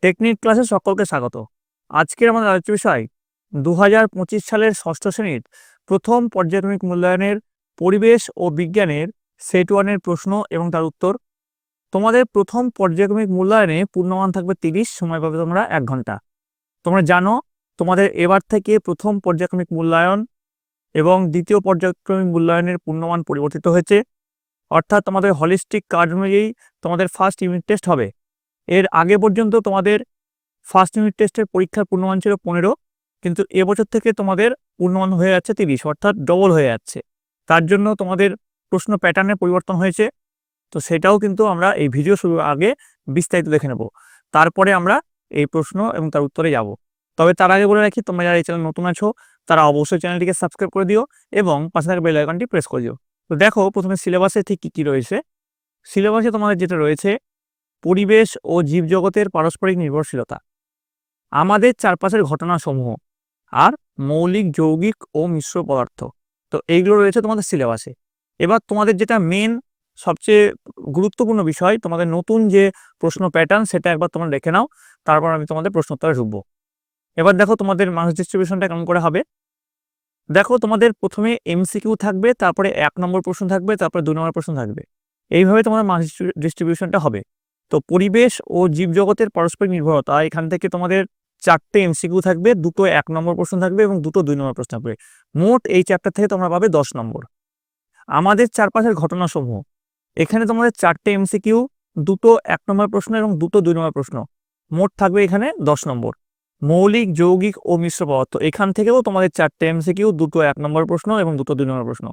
Technique ক্লাসে সকলকে স্বাগত। আজকের আমাদের আলোচ্য বিষয় 2025 সালের ষষ্ঠ শ্রেণীর প্রথম পর্যায়ক্রমিক মূল্যায়নের পরিবেশ ও বিজ্ঞানের সেট 1-এর প্রশ্ন এবং তার উত্তর। তোমাদের প্রথম পর্যায়ক্রমিক মূল্যায়নে পূর্ণমান থাকবে 30, সময় পাবে তোমরা 1 ঘন্টা। তোমরা জানো তোমাদের এবার থেকে প্রথম পর্যায়ক্রমিক মূল্যায়ন এবং দ্বিতীয় পর্যায়ক্রমিক মূল্যায়নের পূর্ণমান পরিবর্তিত হয়েছে। অর্থাৎ তোমাদের হলিস্টিক কার্ড অনুযায়ী তোমাদের ফার্স্ট ইউনিট টেস্ট হবে। এর আগে পর্যন্ত তোমাদের ফার্স্ট ইউনিট টেস্টের পরীক্ষার পূর্ণমান ছিল 15, কিন্তু এবছর থেকে তোমাদের পূর্ণমান হয়ে যাচ্ছে 30, অর্থাৎ ডবল হয়ে যাচ্ছে। তার জন্য তোমাদের প্রশ্ন প্যাটার্নের পরিবর্তন হয়েছে। তো সেটাও কিন্তু আমরা এই ভিডিও শুরুর আগে বিস্তারিত দেখে নেব, তারপরে আমরা এই প্রশ্ন এবং তার উত্তরে যাব। তবে তার আগে বলে রাখি, তোমরা যারা এই চ্যানেল নতুন আছো তারা অবশ্যই চ্যানেলটিকে সাবস্ক্রাইব করে দিও এবং পাশে থাকা বেল আইকনটি প্রেস করে দিও। তো দেখো প্রথমে সিলেবাসে ঠিক কী কী রয়েছে। সিলেবাসে তোমাদের যেটা রয়েছে, পরিবেশ ও জীবজগতের পারস্পরিক নির্ভরশীলতা, আমাদের চারপাশের ঘটনাসমূহ, আর মৌলিক, যৌগিক ও মিশ্র পদার্থ। তো এইগুলো রয়েছে তোমাদের সিলেবাসে। এবার তোমাদের যেটা মেন সবচেয়ে গুরুত্বপূর্ণ বিষয়, তোমাদের নতুন যে প্রশ্ন প্যাটার্ন সেটা একবার তোমরা দেখে নাও, তারপর আমি তোমাদের প্রশ্নোত্তরে ঢুকবো। এবার দেখো তোমাদের মার্কস ডিস্ট্রিবিউশনটা কেমন করে হবে। দেখো তোমাদের প্রথমে এমসিকিউ থাকবে, তারপরে 1 নম্বর প্রশ্ন থাকবে, তারপরে 2 নম্বর প্রশ্ন থাকবে। এইভাবে তোমাদের মার্কস ডিস্ট্রিবিউশনটা হবে। তো পরিবেশ ও জীবজগতের পারস্পরিক নির্ভরতা, এখান থেকে তোমাদের 4টে এমসিকিউ থাকবে, 2টো 1 নম্বর প্রশ্ন থাকবে এবং 2টো 2 নম্বর প্রশ্ন থাকবে। মোট এই চ্যাপ্টার থেকে তোমরা পাবে 10 নম্বর। আমাদের চারপাশের ঘটনাসমূহ, এখানে তোমাদের 4টে এমসিকিউ, 2টো 1 নম্বর প্রশ্ন এবং 2টো 2 নম্বর প্রশ্ন, মোট থাকবে এখানে 10 নম্বর। মৌলিক, যৌগিক ও মিশ্র পদার্থ, এখান থেকেও তোমাদের 4টে এমসিকিউ, 2টো 1 নম্বর প্রশ্ন এবং 2টো 2 নম্বর প্রশ্ন,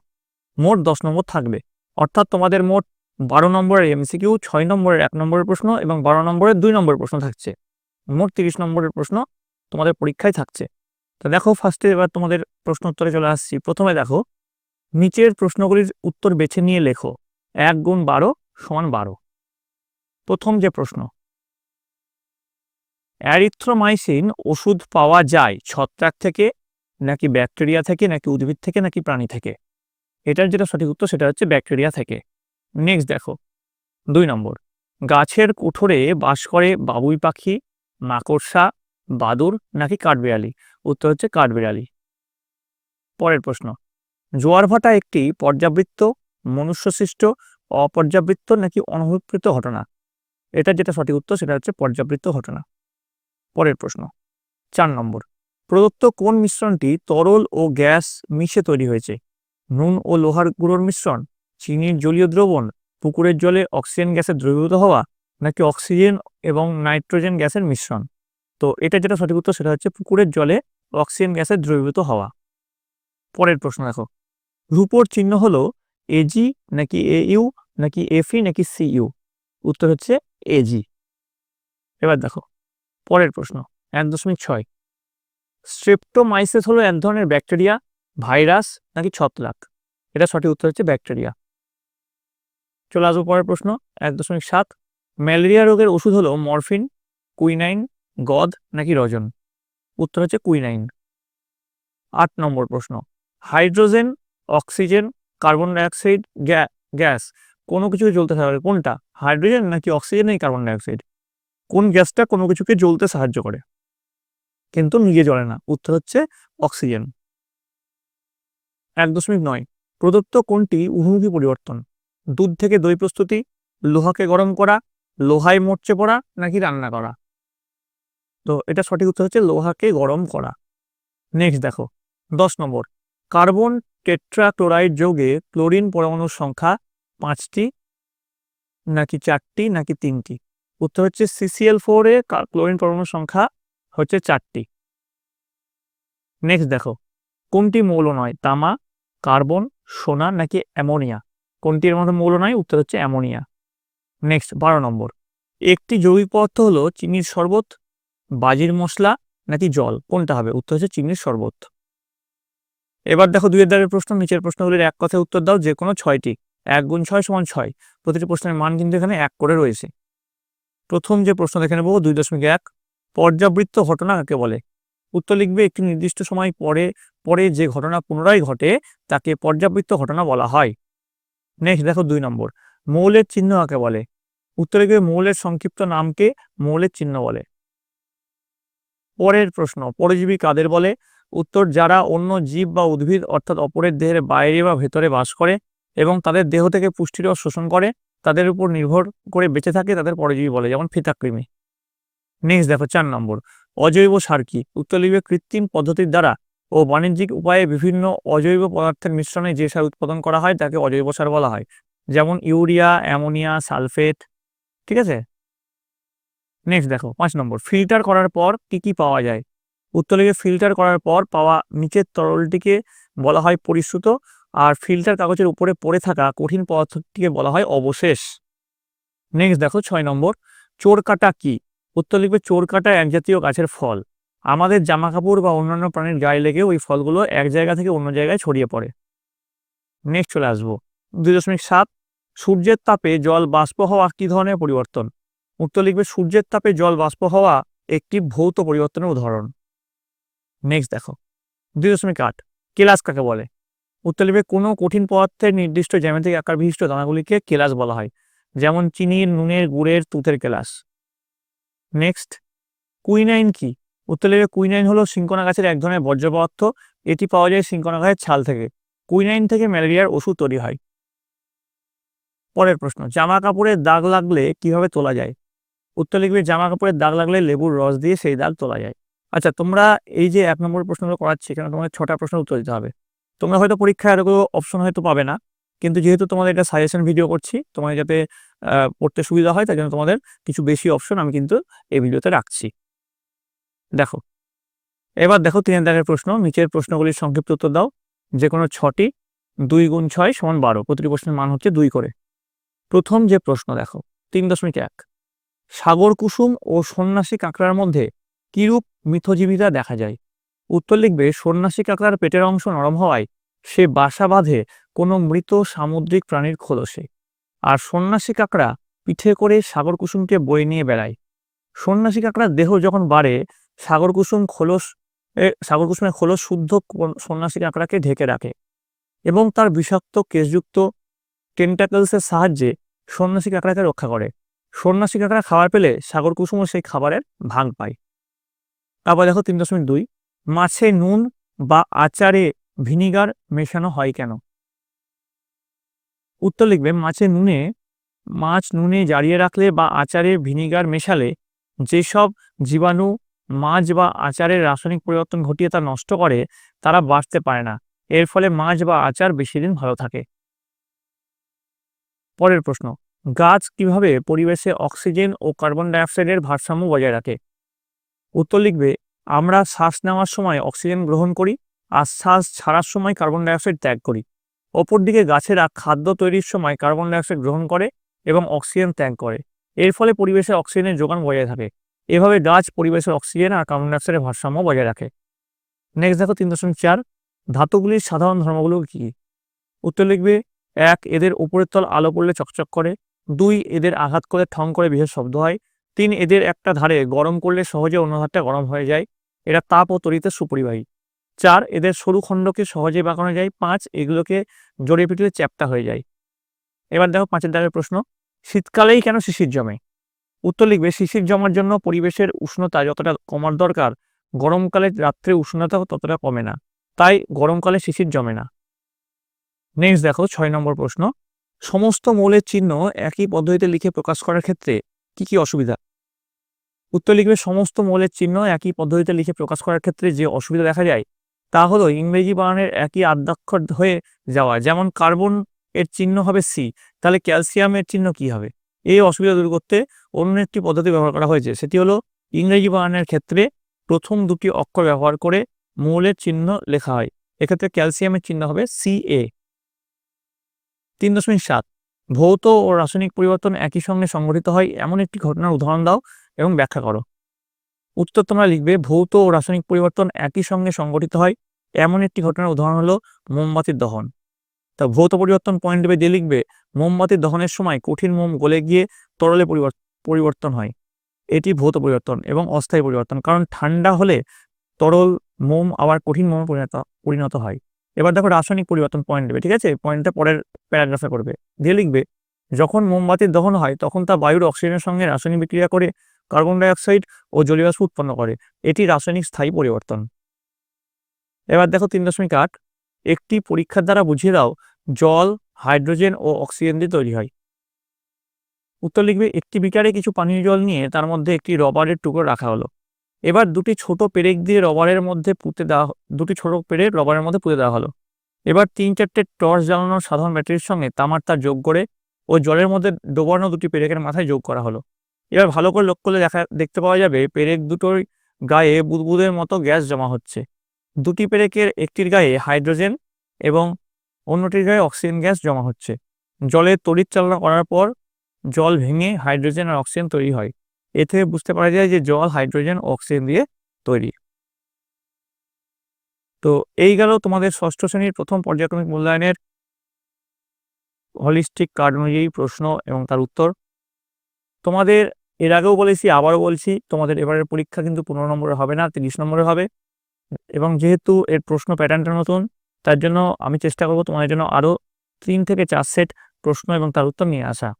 মোট 10 নম্বর থাকবে। অর্থাৎ তোমাদের মোট 12 নম্বরের এমসিকিউ, 6 নম্বরের 1 নম্বরের প্রশ্ন এবং 12 নম্বরের 2 নম্বরের প্রশ্ন থাকছে। মোট 30 নম্বরের প্রশ্ন তোমাদের পরীক্ষায় থাকছে। তো দেখো ফার্স্টে এবার তোমাদের প্রশ্ন উত্তরে চলে আসছি। প্রথমে দেখো, নিচের প্রশ্নগুলির উত্তর বেছে নিয়ে লেখো। 1 গুণ 12 সমান 12। প্রথম যে প্রশ্ন, অ্যারিথ্রোমাইসিন ওষুধ পাওয়া যায় ছত্রাক থেকে নাকি ব্যাকটেরিয়া থেকে নাকি উদ্ভিদ থেকে নাকি প্রাণী থেকে? এটার যেটা সঠিক উত্তর সেটা হচ্ছে ব্যাকটেরিয়া থেকে। নেক্সট দেখো 2 নম্বর, গাছের কুঠোরে বাস করে বাবুই পাখি, মাকড়সা, বাদুড় নাকি কাঠবিড়ালি? উত্তর হচ্ছে কাঠবিড়ালি। পরের প্রশ্ন, জোয়ার ভাটা একটি পর্যাবৃত্ত, মনুষ্যসৃষ্ট, অপর্যাবৃত্ত নাকি অনভিপ্রেত ঘটনা? এটা যেটা সঠিক উত্তর সেটা হচ্ছে পর্যাবৃত্ত ঘটনা। পরের প্রশ্ন 4 নম্বর, প্রদত্ত কোন মিশ্রণটি তরল ও গ্যাস মিশে তৈরি হয়েছে? নুন ও লোহার গুঁড়োর মিশ্রণ, চিনির জলীয় দ্রবণ, পুকুরের জলে অক্সিজেন গ্যাসের দ্রবীভূত হওয়া নাকি অক্সিজেন এবং নাইট্রোজেন গ্যাসের মিশ্রণ? তো এটা যেটা সঠিক উত্তর সেটা হচ্ছে পুকুরের জলে অক্সিজেন গ্যাসের দ্রবীভূত হওয়া। পরের প্রশ্ন দেখো, রূপোর চিহ্ন হলো এজি নাকি এইউ নাকি এফই নাকি সিইউ? উত্তর হচ্ছে এজি। এবার দেখো পরের প্রশ্ন 1.6, স্ট্রেপ্টোমাইসিস হলো এক ধরনের ব্যাকটেরিয়া, ভাইরাস নাকি ছত্রাক? এটা সঠিক উত্তর হচ্ছে ব্যাকটেরিয়া। চলে আসবো পরের প্রশ্ন 1.7, ম্যালেরিয়া রোগের ওষুধ হলো মরফিন, কুইনাইন, গদ নাকি রজন? উত্তর হচ্ছে কুইনাইন। 8 নম্বর প্রশ্ন, hydrogen, oxygen, carbon dioxide gas কোনো কিছুকে জ্বলতে সাহায্য করে, কোনটা? হাইড্রোজেন নাকি অক্সিজেন নাকি কার্বন ডাইঅক্সাইড? কোন গ্যাসটা কোনো কিছুকে জ্বলতে সাহায্য করে কিন্তু নিজে জ্বলে না? উত্তর হচ্ছে অক্সিজেন। 1.9, প্রদত্ত কোনটি উন্মুখী পরিবর্তন? দুধ থেকে দই প্রস্তুতি, লোহাকে গরম করা, লোহায় মরচে পড়া নাকি রান্না করা? তো এটা সঠিক উত্তর হচ্ছে লোহাকে গরম করা। নেক্সট দেখো 10 নম্বর, কার্বন টেট্রাক্লোরাইড যৌগে ক্লোরিন পরমাণুর সংখ্যা 5টি নাকি 4টি নাকি 3টি? উত্তর হচ্ছে CCl4 এ ক্লোরিন পরমাণুর সংখ্যা হচ্ছে 4টি। নেক্সট দেখো, কোনটি মৌল নয়? তামা, কার্বন, সোনা নাকি অ্যামোনিয়া? কোনটি এর মধ্যে মৌল নয়? উত্তর হচ্ছে অ্যামোনিয়া। নেক্সট 12 নম্বর, একটি যৌগিক পদার্থ হলো চিনির শরবত, বাজির মশলা নাকি জল? কোনটা হবে? উত্তর হচ্ছে চিনির শরবত। এবার দেখো 2 এর দাগের প্রশ্ন, নিচের প্রশ্নগুলির এক কথায় উত্তর দাও যে কোনো 6টি। 1 গুণ 6 সমান 6। প্রতিটি প্রশ্নের মান কিন্তু এখানে 1 করে রয়েছে। প্রথম যে প্রশ্ন দেখে নেব 2.1, পর্যাবৃত্ত ঘটনা কাকে বলে? উত্তর লিখবে, একটি নির্দিষ্ট সময় পরে পরে যে ঘটনা পুনরায় ঘটে তাকে পর্যাবৃত্ত ঘটনা বলা হয়। নেক্সট দেখো 2 নম্বর, মৌলের চিহ্ন কাকে বলে? উত্তর লিখবে, মৌলের সংক্ষিপ্ত নামকে মৌলের চিহ্ন বলে। পরের প্রশ্ন, পরজীবী কাদের বলে? উত্তর, যারা অন্য জীব বা উদ্ভিদ অর্থাৎ অপরের দেহের বাইরে বা ভেতরে বাস করে এবং তাদের দেহ থেকে পুষ্টিরস শোষণ করে, তাদের উপর নির্ভর করে বেঁচে থাকে, তাদের পরজীবী বলে, যেমন ফিতাকৃমি। নেক্সট দেখো 4 নম্বর, অজৈব সার কি? উত্তর লিখবে, কৃত্রিম পদ্ধতির দ্বারা ও বাণিজ্যিক উপায়ে বিভিন্ন অজৈব পদার্থের মিশ্রণে যে সার উৎপাদন করা হয় তাকে অজৈব সার বলা হয়, যেমন ইউরিয়া, অ্যামোনিয়া, সালফেট। ঠিক আছে। নেক্সট দেখো 5 নম্বর, ফিল্টার করার পর কি কি পাওয়া যায়? উত্তর লিখবে, ফিল্টার করার পর পাওয়া নিচের তরলটিকে বলা হয় পরিশ্রুত, আর ফিল্টার কাগজের উপরে পড়ে থাকা কঠিন পদার্থটিকে বলা হয় অবশেষ। নেক্সট দেখো 6 নম্বর, চোরকাঁটা কি? উত্তর লিখবে, চোরকাঁটা এক জাতীয় গাছের ফল। আমাদের জামা কাপড় বা অন্যান্য প্রাণীর গায়ে লেগে ওই ফলগুলো এক জায়গা থেকে অন্য জায়গায় ছড়িয়ে পড়ে। নেক্সট চলে আসবো 2.7, সূর্যের তাপে জল বাষ্প হওয়া কি ধরনের পরিবর্তন? উত্তর লিখবে, সূর্যের তাপে জল বাষ্প হওয়া একটি ভৌত পরিবর্তনের উদাহরণ। নেক্সট দেখো 2.8, কেলাস কাকে বলে? উত্তর লিখবে, কোনো কঠিন পদার্থের নির্দিষ্ট জ্যামিতিক আকার বিশিষ্ট দানাগুলিকে কেলাস বলা হয়, যেমন চিনির, নুনের, গুড়ের, তুঁতের কেলাস। নেক্সট, কুইনাইন কি? উত্তর লিখবে, কুইনাইন হলো সিনকোনা গাছের এক ধরনের বর্জ্য পদার্থ। এটি পাওয়া যায় সিনকোনা গাছের ছাল থেকে। কুইনাইন থেকে ম্যালেরিয়ার ওষুধ তৈরি হয়। পরের প্রশ্ন, জামা কাপড়ের দাগ লাগলে কিভাবে তোলা যায়? উত্তর লিখবে, জামা কাপড়ের দাগ লাগলে লেবুর রস দিয়ে সেই দাগ তোলা যায়। আচ্ছা, তোমরা এই যে 1 নম্বর প্রশ্নগুলো করাচ্ছি, এখানে তোমাদের 6টা প্রশ্নের উত্তর দিতে হবে। তোমরা হয়তো পরীক্ষায় এতগুলো অপশন হয়তো পাবে না, কিন্তু যেহেতু তোমাদের এটা সাজেশন ভিডিও করছি, তোমাদের যাতে পড়তে সুবিধা হয়, তাই জন্য তোমাদের কিছু বেশি অপশন আমি কিন্তু এই ভিডিওতে রাখছি। দেখো, এবার দেখো 3 দাগের প্রশ্ন, নিচের প্রশ্নগুলির সংক্ষিপ্ত উত্তর দাও। যে কোনো 6টি। 2 গুণ 6 সমান 12, প্রতিটি প্রশ্নের মান হচ্ছে 2 করে। প্রথম যে প্রশ্ন দেখো 3.1, সাগর কুসুম ও সন্ন্যাসী কাঁকড়ার মধ্যে কিরূপ মিথজীবিতা দেখা যায়? উত্তর লিখবে, সন্ন্যাসী কাঁকড়ার পেটের অংশ নরম হওয়ায় সে বাসা বাঁধে কোনো মৃত সামুদ্রিক প্রাণীর খোলসে, আর সন্ন্যাসী কাঁকড়া পিঠে করে সাগর কুসুমকে বয়ে নিয়ে বেড়ায়। সন্ন্যাসী কাঁকড়ার দেহ যখন বাড়ে, সাগর কুসুমের খোলস শুদ্ধ সন্ন্যাসী কাঁকড়াকে ঢেকে রাখে এবং তার বিষাক্ত কেশযুক্ত টেন্টাকলসের সাহায্যে সন্ন্যাসী কাঁকড়াকে রক্ষা করে। সন্ন্যাসী কাঁকড়া খাবার পেলে সাগর কুসুমও সেই খাবারের ভাগ পায়। তারপর দেখো 3.2, মাছে নুন বা আচারে ভিনিগার মেশানো হয় কেন? উত্তর লিখবে, মাছ নুনে জারিয়ে রাখলে বা আচারে ভিনিগার মেশালে যেসব জীবাণু মাছ বা আচারের রাসায়নিক পরিবর্তন ঘটিয়ে তা নষ্ট করে, তারা বাঁচতে পারে না। এর ফলে মাছ বা আচার বেশি দিন ভালো থাকে। পরের প্রশ্ন, গাছ কিভাবে পরিবেশে অক্সিজেন ও কার্বন ডাইঅক্সাইডের ভারসাম্য বজায় রাখে? উত্তর লিখবে, আমরা শ্বাস নেওয়ার সময় অক্সিজেন গ্রহণ করি আর শ্বাস ছাড়ার সময় কার্বন ডাইঅক্সাইড ত্যাগ করি। অপরদিকে গাছেরা খাদ্য তৈরির সময় কার্বন ডাইঅক্সাইড গ্রহণ করে এবং অক্সিজেন ত্যাগ করে। এর ফলে পরিবেশে অক্সিজেনের যোগান বজায় থাকে। এভাবে গাছ পরিবেশের অক্সিজেন আর কার্বন ডাইঅক্সাইডের ভারসাম্য বজায় রাখে। নেক্সট দেখো 3.4, ধাতুগুলির সাধারণ ধর্মগুলো কি? উত্তর লিখবে, 1, এদের উপরের তল আলো পড়লে চকচক করে। 2, এদের আঘাত করে ঠং করে বিশেষ শব্দ হয়। 3, এদের একটা ধারে গরম করলে সহজে অন্য ধারটা গরম হয়ে যায়। এরা তাপ ও তড়িতে সুপরিবাহী। 4, এদের সরু খণ্ডকে সহজে বাঁকানো যায়। 5, এগুলোকে জড়িয়ে পিটলে চ্যাপ্টা হয়ে যায়। এবার দেখো 5 দাগের প্রশ্ন, শীতকালেই কেন শিশির জমে? উত্তর লিখবে, শিশির জমার জন্য পরিবেশের উষ্ণতা যতটা কমার দরকার, গরমকালে রাত্রে উষ্ণতা ততটা কমে না, তাই গরমকালে শিশির জমে না। নেক্সট দেখো 6 নম্বর প্রশ্ন, সমস্ত মৌলের চিহ্ন একই পদ্ধতিতে লিখে প্রকাশ করার ক্ষেত্রে কি কি অসুবিধা? উত্তর লিখবে, সমস্ত মৌলের চিহ্ন একই পদ্ধতিতে লিখে প্রকাশ করার ক্ষেত্রে যে অসুবিধা দেখা যায় তা হলো ইংরেজি বানানের একই আদ্যাক্ষর হয়ে যাওয়া। যেমন কার্বন এর চিহ্ন হবে সি, তাহলে ক্যালসিয়ামের চিহ্ন কি হবে? এই অসুবিধা দূর করতে অন্য একটি পদ্ধতি ব্যবহার করা হয়েছে, সেটি হলো ইংরেজি বানানের ক্ষেত্রে প্রথম দুটি অক্ষর ব্যবহার করে মৌলের চিহ্ন লেখা হয়। এক্ষেত্রে ক্যালসিয়ামের চিহ্ন হবে CA। 3.7, ভৌত ও রাসায়নিক পরিবর্তন একই সঙ্গে সংঘটিত হয় এমন একটি ঘটনার উদাহরণ দাও এবং ব্যাখ্যা করো। উত্তর তোমরা লিখবে, ভৌত ও রাসায়নিক পরিবর্তন একই সঙ্গে সংঘটিত হয় এমন একটি ঘটনার উদাহরণ হলো মোমবাতির দহন। তা ভৌত পরিবর্তন পয়েন্ট দেবে দিয়ে লিখবে, মোমবাতির দহনের সময় কঠিন মোম গলে গিয়ে তরলে পরিবর্তন হয়। এটি ভৌত পরিবর্তন এবং অস্থায়ী পরিবর্তন, কারণ ঠান্ডা হলে তরল মোম আবার কঠিন মোমে পরিণত হয়। এবার দেখো রাসায়নিক পরিবর্তন পয়েন্ট দেবে, ঠিক আছে, পয়েন্টটা পরের প্যারাগ্রাফে করবে। দিয়ে লিখবে, যখন মোমবাতির দহন হয় তখন তা বায়ুর অক্সিজেনের সঙ্গে রাসায়নিক বিক্রিয়া করে কার্বন ডাইঅক্সাইড ও জলীয় বাষ্প উৎপন্ন করে। এটি রাসায়নিক স্থায়ী পরিবর্তন। এবার দেখো 3.8, একটি পরীক্ষার দ্বারা বুঝিয়ে দাও জল হাইড্রোজেন ও অক্সিজেন দিয়ে তৈরি হয়। উত্তর লিখবে, একটি বিকারে কিছু পানীয় জল নিয়ে তার মধ্যে একটি রবারের টুকরো রাখা হলো। এবার দুটি ছোট পেরেক দিয়ে রবারের মধ্যে পুঁতে দেওয়া হলো। এবার 3-4টে টর্চ জ্বালানো সাধারণ ব্যাটারির সঙ্গে তামার তার যোগ করে ও জলের মধ্যে ডোবানো দুটি পেরেকের মাথায় যোগ করা হলো। এবার ভালো করে লক্ষ্য করলে দেখতে পাওয়া যাবে পেরেক দুটোর গায়ে বুদবুদের মতো গ্যাস জমা হচ্ছে। দুটি পেরেকের একটির গায়ে হাইড্রোজেন এবং অন্যটির গায়ে অক্সিজেন গ্যাস জমা হচ্ছে। জলের তড়িৎ চালনা করার পর জল ভেঙে হাইড্রোজেন আর অক্সিজেন তৈরি হয়। এ থেকে বুঝতে পারা যায় যে জল হাইড্রোজেন ও অক্সিজেন দিয়ে তৈরি। তো এই গেল তোমাদের ষষ্ঠ শ্রেণীর প্রথম পর্যায়ক্রমিক মূল্যায়নের হলিস্টিক কার্ড অনুযায়ী প্রশ্ন এবং তার উত্তর। তোমাদের এর আগেও বলেছি, আবারও বলছি, তোমাদের এবারের পরীক্ষা কিন্তু 15 নম্বরের হবে না, 30 নম্বরের হবে। এবং যেহেতু এর প্রশ্ন প্যাটার্নটা নতুন, তার জন্য আমি চেষ্টা করব তোমাদের জন্য আরও 3 থেকে 4 সেট প্রশ্ন এবং তার উত্তর নিয়ে আসা।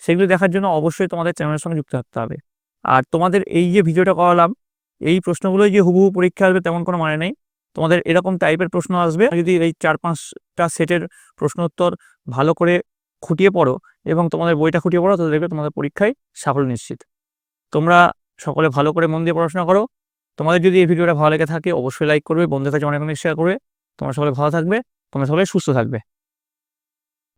সেগুলো দেখার জন্য অবশ্যই তোমাদের চ্যানেলের সঙ্গে যুক্ত থাকতে হবে। আর তোমাদের এই যে ভিডিওটা করালাম, এই প্রশ্নগুলোই যে হুবহু পরীক্ষা আসবে তেমন কোনো মানে নেই। তোমাদের এরকম টাইপের প্রশ্ন আসবে। যদি এই 4-5টা সেটের প্রশ্ন উত্তর ভালো করে খুঁটিয়ে পড়ো এবং তোমাদের বইটা খুঁটিয়ে পড়ো, তাহলে দেখবে তোমাদের পরীক্ষায় সাফল্য নিশ্চিত। তোমরা সকলে ভালো করে মন দিয়ে পড়াশোনা করো। তোমাদের যদি এই ভিডিওটা ভালো লেগে থাকে অবশ্যই লাইক করবে, বন্ধুদের কাছে অনেক অনেক শেয়ার করবে। তোমরা সকলে ভালো থাকবে, তোমরা সকলে সুস্থ থাকবে।